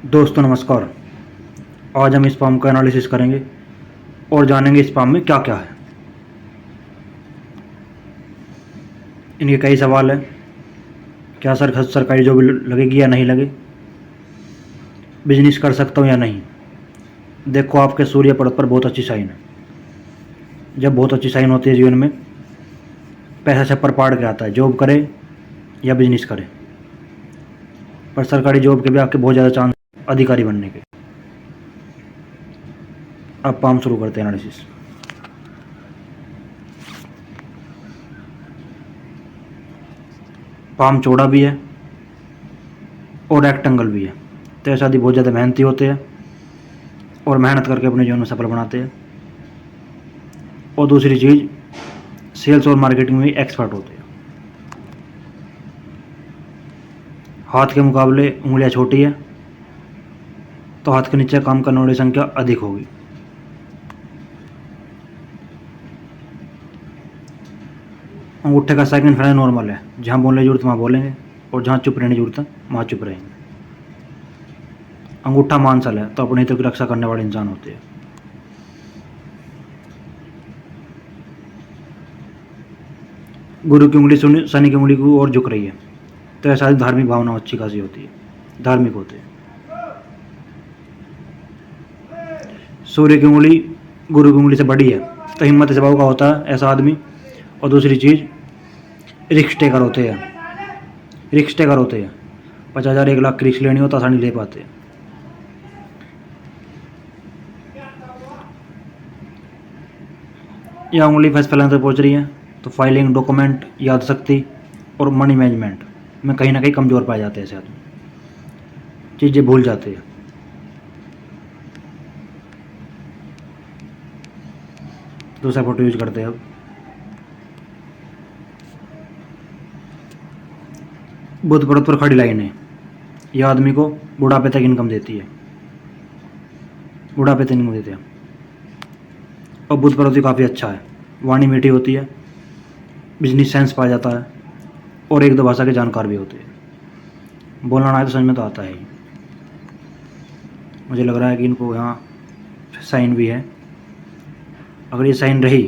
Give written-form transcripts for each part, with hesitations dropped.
दोस्तों नमस्कार। आज हम स्पाम का एनालिसिस करेंगे और जानेंगे स्पाम में क्या क्या है। इनके कई सवाल हैं। क्या सरकारी जॉब लगेगी या नहीं लगे, बिजनेस कर सकता हूँ या नहीं। देखो, आपके सूर्य पद पर बहुत अच्छी साइन है। जब बहुत अच्छी साइन होती है जीवन में, पैसा छप्पर पाड़ के आता है। जॉब करे या बिजनेस करे, पर सरकारी जॉब के भी आपके बहुत ज़्यादा चांस अधिकारी बनने के। अब पाम शुरू करते हैं एनालिसिस। पाम चौड़ा भी है और रेक्टेंगल भी है, तो ऐसे आदमी बहुत ज़्यादा मेहनती होते हैं और मेहनत करके अपने जीवन में सफल बनाते हैं। और दूसरी चीज़, सेल्स और मार्केटिंग में एक्सपर्ट होते हैं। हाथ के मुकाबले उंगलियां छोटी है, तो हाथ के नीचे काम करने वाली संख्या अधिक होगी। अंगूठे का सेकंड फिंगर नॉर्मल है। जहाँ बोलने की जरूरत वहाँ बोलेंगे और जहाँ चुप रहने की जरूरत है वहाँ चुप रहेंगे। अंगूठा मांसल है, तो अपने हितों की रक्षा करने वाले इंसान होते हैं। गुरु की उंगली शनि की उंगली की ओर झुक रही है, तो ऐसा धार्मिक भावना अच्छी खासी होती है, धार्मिक होते हैं। सूर्य की उंगली गुरु की उंगली से बड़ी है, तो हिम्मत स्वभाव का होता है ऐसा आदमी। और दूसरी चीज़, रिस्क टेकर होते हैं। 50,000 1 लाख की रिस्क लेनी हो तो आसानी ले पाते हैं। यह उंगली फर्स्ट फैलाने तक पहुँच रही है, तो फाइलिंग, डॉक्यूमेंट, याद शक्ति और मनी मैनेजमेंट में कहीं ना कहीं कमज़ोर पाए जाते हैं ऐसे आदमी। चीज़ें भूल जाते हैं। दूसरा फोटो यूज करते हैं अब। बुध पर्वत पर खड़ी लाइन है। यह आदमी को बुढ़ापे तक इनकम देती है, और बुध पर्वत भी काफ़ी अच्छा है। वाणी मीठी होती है, बिजनेस सेंस पाया जाता है और 1-2 भाषा के जानकार भी होते हैं। बोलना ना आए तो समझ में तो आता है ही। मुझे लग रहा है कि इनको यहाँ साइन भी है। अगर ये साइन रही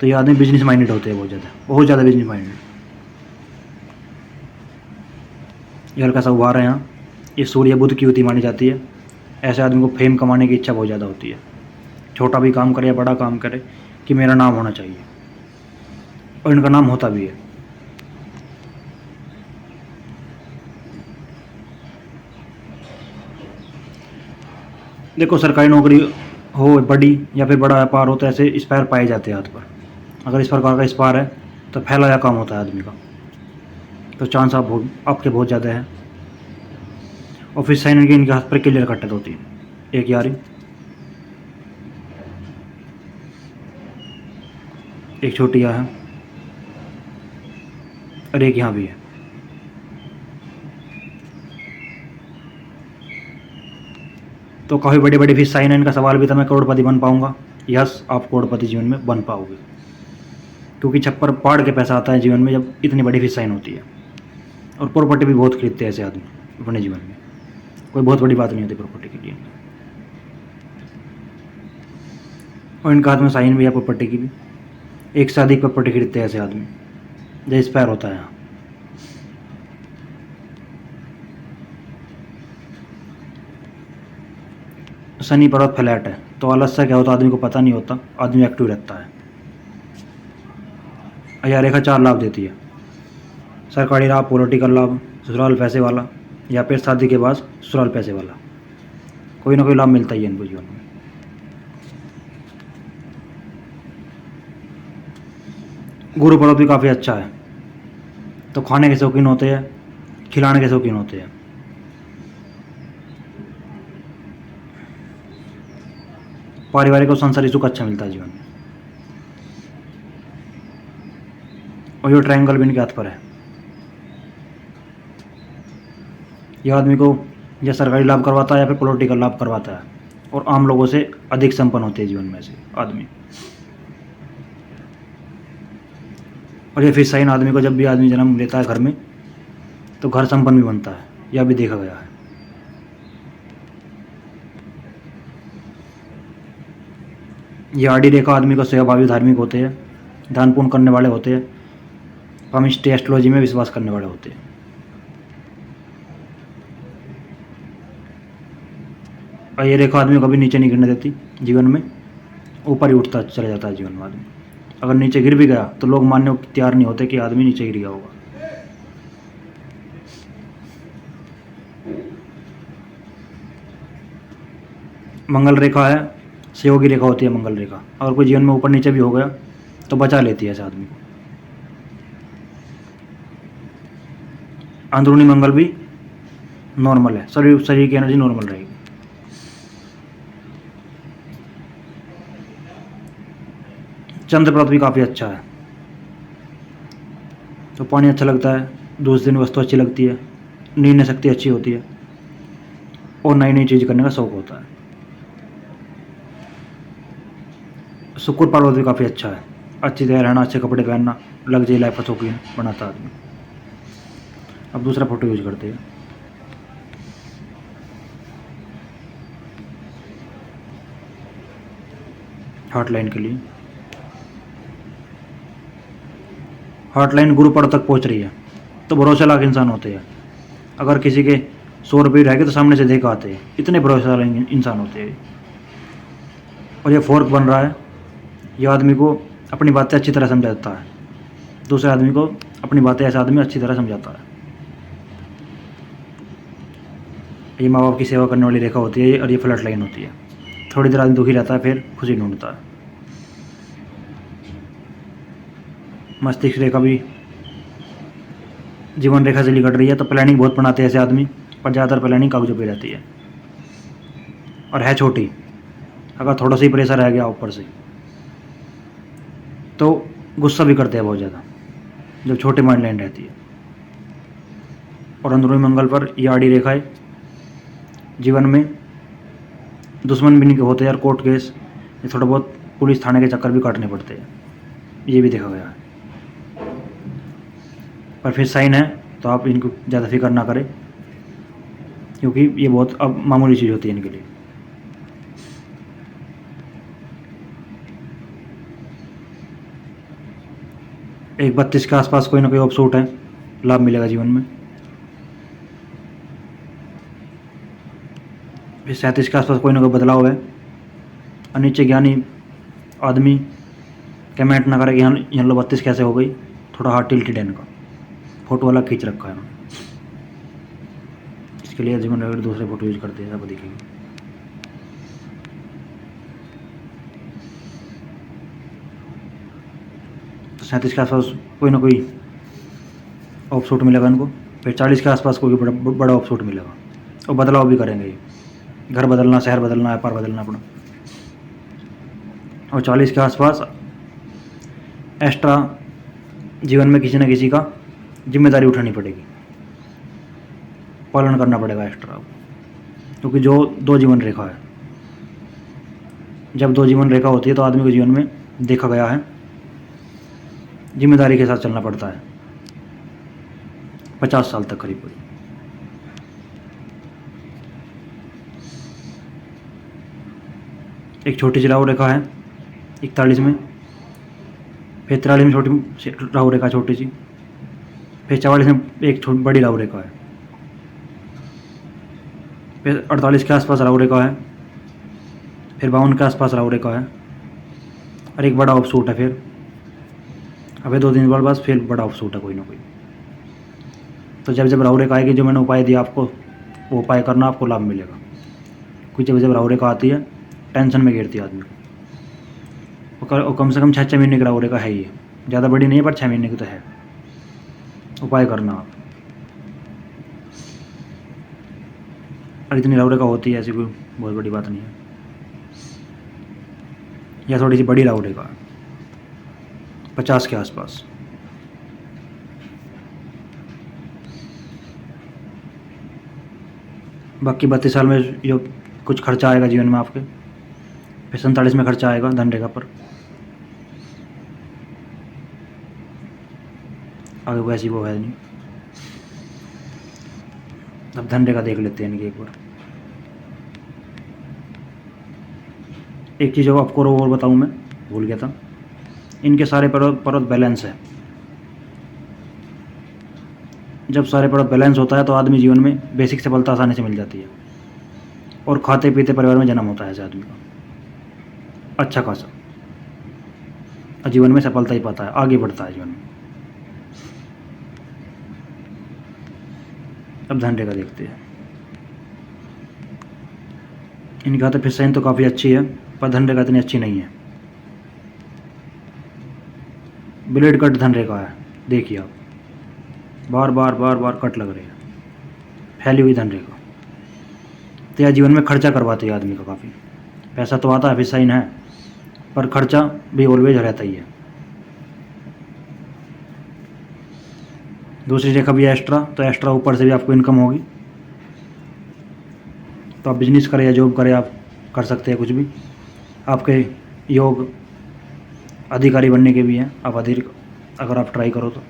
तो ये आदमी बिजनेस माइंडेड होते हैं, बहुत ज़्यादा बिजनेस माइंडेड। ये हल्का सा उभार है यहाँ। ये सूर्य बुध की युति मानी जाती है। ऐसे आदमी को फेम कमाने की इच्छा बहुत ज़्यादा होती है। छोटा भी काम करे या बड़ा काम करे, कि मेरा नाम होना चाहिए, और इनका नाम होता भी है। देखो, सरकारी नौकरी हो, बड़ी या फिर बड़ा व्यापार हो, तो ऐसे स्पायर पाए जाते हैं हाथ पर। अगर इस प्रकार का स्पायर है तो फैलाया काम होता है आदमी का, तो चांस आपके बहुत ज़्यादा है। और फिर साइन इनके हाथ पर क्लियर कट होती है। एक यारी, एक छोटी यहाँ है और एक यहाँ भी है। तो काफ़ी बड़ी बड़ी फिश साइन है। इनका सवाल भी था, मैं करोड़पति बन पाऊंगा? यस, आप करोड़पति जीवन में बन पाओगे, क्योंकि छप्पर पाड़ के पैसा आता है जीवन में जब इतनी बड़ी फिश साइन होती है। और प्रॉपर्टी भी बहुत खरीदते हैं ऐसे आदमी अपने जीवन में। कोई बहुत बड़ी बात नहीं होती प्रॉपर्टी के लिए। और इनका हाथ में साइन भी है प्रॉपर्टी की भी। एक से अधिक प्रॉपर्टी खरीदते हैं ऐसे आदमी, जो स्पायर होता है यहाँ। शनि पर्वत फ्लैट है, तो आलस्य क्या होता है आदमी को पता नहीं होता, आदमी एक्टिव रहता है। यह रेखा 4 लाभ देती है। सरकारी लाभ, पॉलिटिकल लाभ, ससुराल पैसे वाला, या फिर शादी के बाद ससुराल पैसे वाला। कोई ना कोई लाभ मिलता ही है इनको जीवन में। गुरु पर्वत भी काफ़ी अच्छा है, तो खाने के शौकीन होते हैं, खिलाने के शौकीन होते हैं। पारिवारिक और संसारिक सुख अच्छा मिलता है जीवन में। और ये ट्रायंगल भी इनके हाथ पर है। यह आदमी को या सरकारी लाभ करवाता है या फिर पॉलिटिकल लाभ करवाता है, और आम लोगों से अधिक संपन्न होते हैं जीवन में से आदमी। और ये फिश साइन आदमी को, जब भी आदमी जन्म लेता है घर में, तो घर संपन्न भी बनता है, यह भी देखा गया है। ये आड़ी रेखा आदमी को सेवाभावी धार्मिक होते हैं, दान पुण्य करने वाले होते हैं, कमिस्ट एस्ट्रोलॉजी में विश्वास करने वाले होते हैं। और ये रेखा आदमी को कभी नीचे नहीं गिरने देती, जीवन में ऊपर ही उठता चला जाता है जीवन में आदमी। अगर नीचे गिर भी गया तो लोग मानने को तैयार नहीं होते कि आदमी नीचे गिर गया होगा। मंगल रेखा है, सहयोगी रेखा होती है मंगल रेखा। अगर कोई जीवन में ऊपर नीचे भी हो गया तो बचा लेती है ऐसे आदमी को। अंदरूनी मंगल भी नॉर्मल है, शरीर की एनर्जी नॉर्मल रहेगी। चंद्र प्रत भी काफ़ी अच्छा है, तो पानी अच्छा लगता है, दूसरे दिन वस्तु अच्छी लगती है, निर्णय शक्ति अच्छी होती है और नई नई चीज़ करने का शौक होता है। शुक्र पर्वत भी काफ़ी अच्छा है, अच्छी तरह रहना, अच्छे कपड़े पहनना, लग्जरी लाइफ का शौकीन बनाता है आदमी। अब दूसरा फोटो यूज करते हैं। हार्ट लाइन के लिए, हार्ट लाइन गुरु पड़ तक पहुंच रही है तो भरोसे लाख इंसान होते हैं। अगर किसी के 100 रुपये रहेंगे तो सामने से देख आते हैं, इतने भरोसे वाले इंसान होते हैं। और ये फोर्क बन रहा है, ये आदमी को अपनी बातें अच्छी तरह समझाता है, दूसरे आदमी को अपनी बातें ऐसा आदमी अच्छी तरह समझाता है। ये माँ बाप की सेवा करने वाली रेखा होती है और ये फ्लड लाइन होती है। थोड़ी देर आदमी दुखी रहता है, फिर खुशी ढूंढता है। मस्तिष्क रेखा भी जीवन रेखा से निकट रही है, तो प्लानिंग बहुत बनाते हैं ऐसे आदमी, पर ज़्यादातर प्लानिंग कागजों पे रहती है और है छोटी। अगर थोड़ा सा ही प्रेशर रह गया ऊपर से तो गुस्सा भी करते हैं बहुत ज़्यादा, जब छोटे माइंड लाइन रहती है। और अंदरूनी मंगल पर ये आड़ी रेखाएं जीवन में दुश्मन भी नहीं होते यार, कोर्ट केस, ये थोड़ा बहुत पुलिस थाने के चक्कर भी काटने पड़ते हैं, ये भी देखा गया है। पर फिर साइन है तो आप इनको ज़्यादा फिक्र ना करें, क्योंकि ये बहुत अब मामूली चीज़ होती है इनके लिए। एक 32 के आसपास कोई ना कोई ऑफशूट है, लाभ मिलेगा जीवन में। फिर 37 के आसपास कोई ना कोई बदलाव है। और नीचे ज्ञानी आदमी कमेंट ना करे कि यहाँ लो 32 कैसे हो गई, थोड़ा हार्ट टिल्टेड है इनका, फोटो वाला खींच रखा है इन्होंने। इसके लिए जीवन अगर दूसरे फोटो यूज करते हैं तब दिखेगी। तो 37 के आसपास कोई ना कोई ऑफशूट मिलेगा इनको। फिर 40 के आसपास कोई बड़ा ऑफशूट मिलेगा और बदलाव भी करेंगे ये, घर बदलना, शहर बदलना, व्यापार बदलना अपना। और 40 के आसपास एक्स्ट्रा जीवन में किसी न किसी का जिम्मेदारी उठानी पड़ेगी, पालन करना पड़ेगा एक्स्ट्रा, क्योंकि जो 2 जीवन रेखा है, जब 2 जीवन रेखा होती है तो आदमी के जीवन में देखा गया है जिम्मेदारी के साथ चलना पड़ता है 50 साल तक करीब। एक छोटी सी राहु रेखा है 41 में, फिर 43 में छोटी राहु रेखा छोटी सी, फिर 44 में एक बड़ी राहु रेखा है, फिर 48 के आसपास राहु रेखा है, फिर 52 के आसपास राहु रेखा है और एक बड़ा ऑफशूट है। फिर अभी 2 दिन बाद फिर बड़ा ऑफशूट है कोई ना कोई। तो जब राहु रेखा आएगी, जो मैंने उपाय दिया आपको, वो उपाय करना, आपको लाभ मिलेगा। क्योंकि जब राहु रेखा आती है टेंशन में गिरती है आदमी को। और कम से कम 6 महीने की राहु रेखा है, ये ज़्यादा बड़ी नहीं है पर 6 महीने की तो है। उपाय करना आप। और इतनी राहु रेखा होती है, ऐसी कोई बहुत बड़ी बात नहीं है। यह थोड़ी सी बड़ी राहु रेखा है 50 के आसपास। बाकी 32 साल में जो कुछ खर्चा आएगा जीवन में आपके, फिर 47 में खर्चा आएगा धन रेखा पर। आगे को ऐसी वो है नहीं। अब धन रेखा देख लेते हैं इनकी एक बार। एक चीज़ आपको और बताऊँ, मैं भूल गया था, इनके सारे प्रोडक्ट बैलेंस है। जब सारे प्रोडक्ट बैलेंस होता है तो आदमी जीवन में बेसिक सफलता आसानी से मिल जाती है और खाते पीते परिवार में जन्म होता है ऐसे आदमी का अच्छा खासा, और जीवन में सफलता ही पाता है, आगे बढ़ता है जीवन में। अब धन रेखा देखते हैं। इनकी खाते फिर साइन तो काफ़ी अच्छी है, पर धन रेखा इतनी अच्छी नहीं है। ब्लेड कट धन रेखा है, देखिए आप, बार बार कट लग रहे हैं, फैली हुई धन रेखा। तो यह जीवन में खर्चा करवाती है आदमी का काफ़ी। पैसा तो आता है, फिर साइन है, पर खर्चा भी ऑलवेज रहता ही है। दूसरी रेखा भी है एक्स्ट्रा, तो एक्स्ट्रा ऊपर से भी आपको इनकम होगी। तो आप बिजनेस करें या जॉब करें, आप कर सकते हैं कुछ भी। आपके योग अधिकारी बनने के भी हैं, आप अगर आप ट्राई करो तो,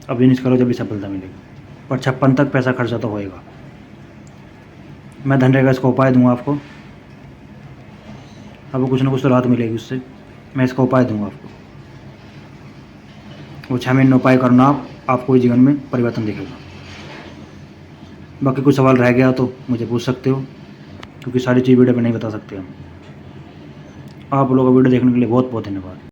अब बिजनेस करो जब भी सफलता मिलेगी। पर 56 तक पैसा खर्चा तो होएगा। मैं धन रेखा इसका उपाय दूंगा आपको, आपको कुछ ना कुछ तो राहत मिलेगी उससे। मैं इसका उपाय दूंगा आपको, वो 6 महीने उपाय करना, आपको जीवन में परिवर्तन दिखेगा। बाकी कुछ सवाल रह गया तो मुझे पूछ सकते हो, क्योंकि सारी चीज़ वीडियो पे नहीं बता सकते हम। आप लोगों को वीडियो देखने के लिए बहुत बहुत धन्यवाद।